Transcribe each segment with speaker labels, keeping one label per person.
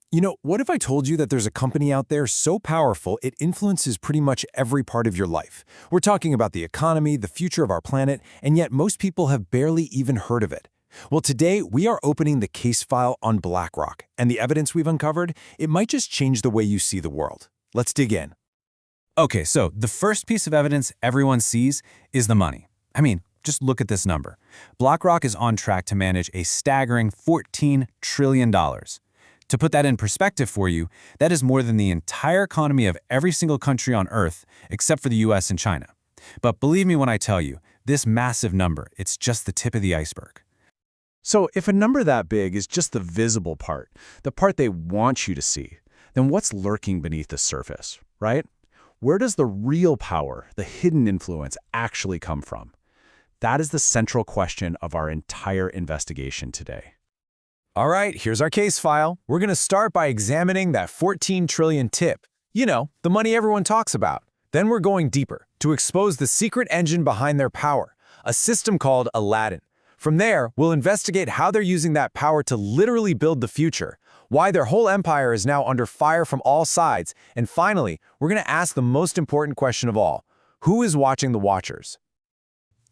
Speaker 1: What if I told you that there's a company out there so powerful it influences pretty much every part of your life? We're talking about the economy, the future of our planet, and yet most people have barely even heard of it. Well, today we are opening the case file on BlackRock, and the evidence we've uncovered, it might just change the way you see the world. Let's dig in.
Speaker 2: Okay, so the first piece of evidence everyone sees is the money. Just look at this number. BlackRock is on track to manage a staggering $14 trillion. To put that in perspective for you, that is more than the entire economy of every single country on Earth, except for the US and China. But believe me when I tell you, this massive number, it's just the tip of the iceberg.
Speaker 3: So if a number that big is just the visible part, the part they want you to see, then what's lurking beneath the surface, right? Where does the real power, the hidden influence, actually come from? That is the central question of our entire investigation today.
Speaker 1: All right, here's our case file. We're going to start by examining that 14 trillion tip. The money everyone talks about. Then we're going deeper to expose the secret engine behind their power, a system called Aladdin. From there, we'll investigate how they're using that power to literally build the future, why their whole empire is now under fire from all sides, and finally, we're going to ask the most important question of all: who is watching the watchers?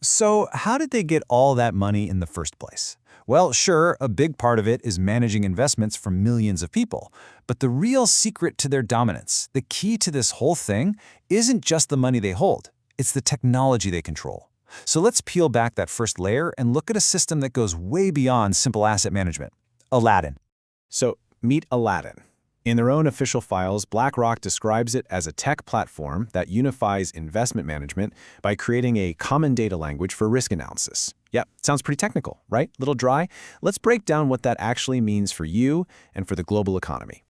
Speaker 2: So how did they get all that money in the first place? Well, sure, a big part of it is managing investments for millions of people. But the real secret to their dominance, the key to this whole thing, isn't just the money they hold. It's the technology they control. So let's peel back that first layer and look at a system that goes way beyond simple asset management: Aladdin.
Speaker 3: So meet Aladdin. In their own official files, BlackRock describes it as a tech platform that unifies investment management by creating a common data language for risk analysis. Yep, sounds pretty technical, right? Little dry? Let's break down what that actually means for you and for the global economy.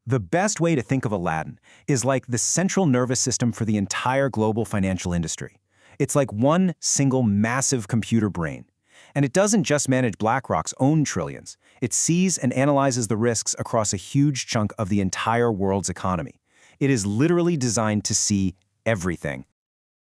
Speaker 2: The best way to think of Aladdin is like the central nervous system for the entire global financial industry. It's like one single massive computer brain. And it doesn't just manage BlackRock's own trillions. It sees and analyzes the risks across a huge chunk of the entire world's economy. It is literally designed to see everything.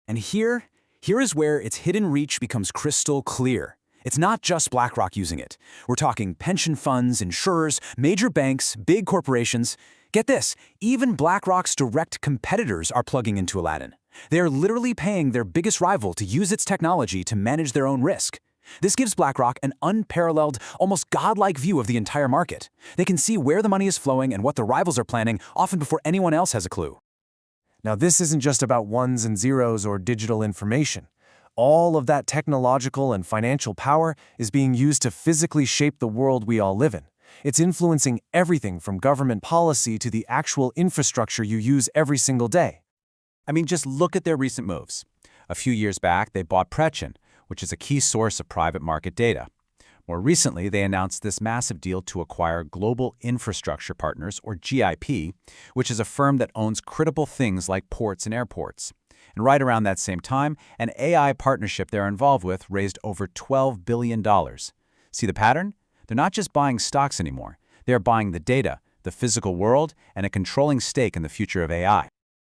Speaker 4: And here is where its hidden reach becomes crystal clear. It's not just BlackRock using it. We're talking pension funds, insurers, major banks, big corporations. Get this, even BlackRock's direct competitors are plugging into Aladdin. They are literally paying their biggest rival to use its technology to manage their own risk. This gives BlackRock an unparalleled, almost godlike view of the entire market. They can see where the money is flowing and what the rivals are planning, often before anyone else has a clue.
Speaker 1: Now, this isn't just about ones and zeros or digital information. All of that technological and financial power is being used to physically shape the world we all live in. It's influencing everything from government policy to the actual infrastructure you use every single day.
Speaker 2: Just look at their recent moves. A few years back, they bought Prechen, which is a key source of private market data. More recently, they announced this massive deal to acquire Global Infrastructure Partners, or GIP, which is a firm that owns critical things like ports and airports. And right around that same time, an AI partnership they're involved with raised over $12 billion. See the pattern? They're not just buying stocks anymore. They're buying the data, the physical world, and a controlling stake in the future of AI.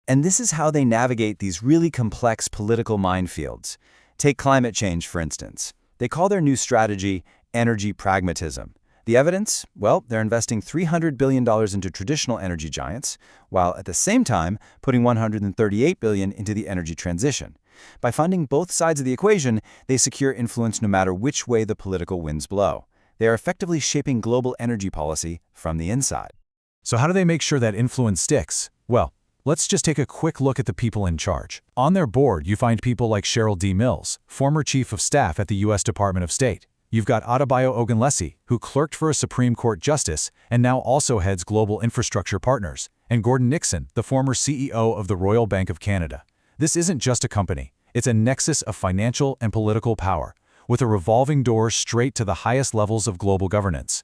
Speaker 5: And this is how they navigate these really complex political minefields. Take climate change, for instance. They call their new strategy energy pragmatism. The evidence? Well, they're investing $300 billion into traditional energy giants, while at the same time putting $138 billion into the energy transition. By funding both sides of the equation, they secure influence no matter which way the political winds blow. They are effectively shaping global energy policy from the inside.
Speaker 1: So how do they make sure that influence sticks? Well, let's just take a quick look at the people in charge. On their board, you find people like Cheryl D. Mills, former chief of staff at the U.S. Department of State. You've got Adebayo Ogunlesi, who clerked for a Supreme Court justice and now also heads Global Infrastructure Partners, and Gordon Nixon, the former CEO of the Royal Bank of Canada. This isn't just a company. It's a nexus of financial and political power, with a revolving door straight to the highest levels of global governance.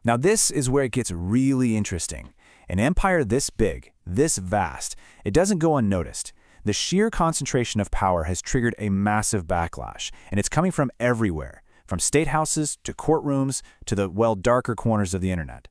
Speaker 4: Now this is where it gets really interesting. An empire this big, this vast, it doesn't go unnoticed. The sheer concentration of power has triggered a massive backlash, and it's coming from everywhere, from state houses to courtrooms to the, darker corners of the internet.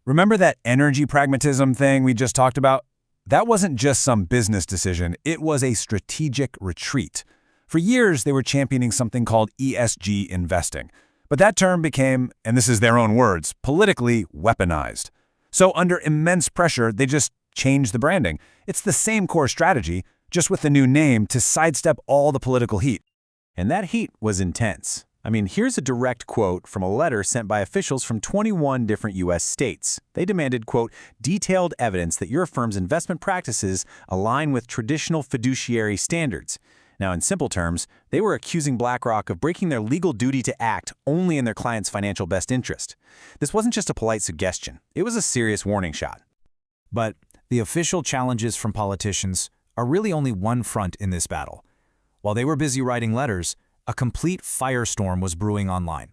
Speaker 1: Remember that energy pragmatism thing we just talked about? That wasn't just some business decision, it was a strategic retreat. For years, they were championing something called ESG investing.
Speaker 4: But that term became, and this is their own words, politically weaponized. So under immense pressure, they just changed the branding. It's the same core strategy, just with the new name to sidestep all the political heat.
Speaker 3: And that heat was intense. I mean, here's a direct quote from a letter sent by officials from 21 different U.S. states. They demanded, quote, detailed evidence that your firm's investment practices align with traditional fiduciary standards. Now, in simple terms, they were accusing BlackRock of breaking their legal duty to act only in their client's financial best interest. This wasn't just a polite suggestion. It was a serious warning shot.
Speaker 2: But the official challenges from politicians are really only one front in this battle. While they were busy writing letters, a complete firestorm was brewing online.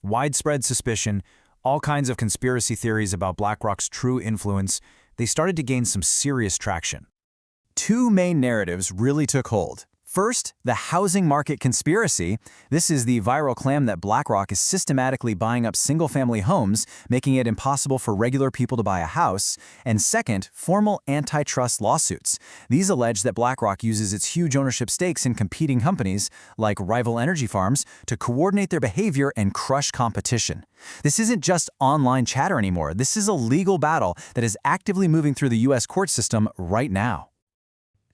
Speaker 2: Widespread suspicion, all kinds of conspiracy theories about BlackRock's true influence, they started to gain some serious traction.
Speaker 5: Two main narratives really took hold. First, the housing market conspiracy. This is the viral claim that BlackRock is systematically buying up single-family homes, making it impossible for regular people to buy a house. And second, formal antitrust lawsuits. These allege that BlackRock uses its huge ownership stakes in competing companies, like rival energy farms, to coordinate their behavior and crush competition. This isn't just online chatter anymore. This is a legal battle that is actively moving through the U.S. court system right now.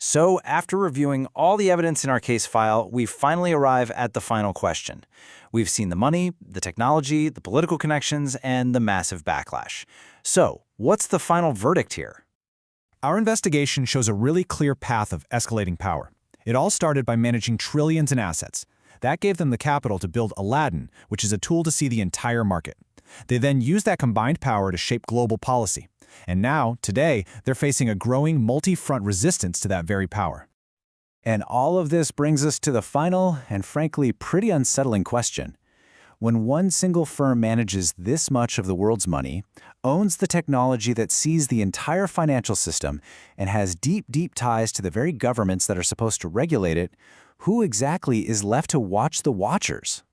Speaker 2: So, after reviewing all the evidence in our case file, we finally arrive at the final question. We've seen the money, the technology, the political connections, and the massive backlash. So, what's the final verdict here?
Speaker 1: Our investigation shows a really clear path of escalating power. It all started by managing trillions in assets. That gave them the capital to build Aladdin, which is a tool to see the entire market. They then used that combined power to shape global policy. And now, today, they're facing a growing multi-front resistance to that very power.
Speaker 5: And all of this brings us to the final and frankly pretty unsettling question. When one single firm manages this much of the world's money, owns the technology that sees the entire financial system, and has deep, deep ties to the very governments that are supposed to regulate it, who exactly is left to watch the watchers?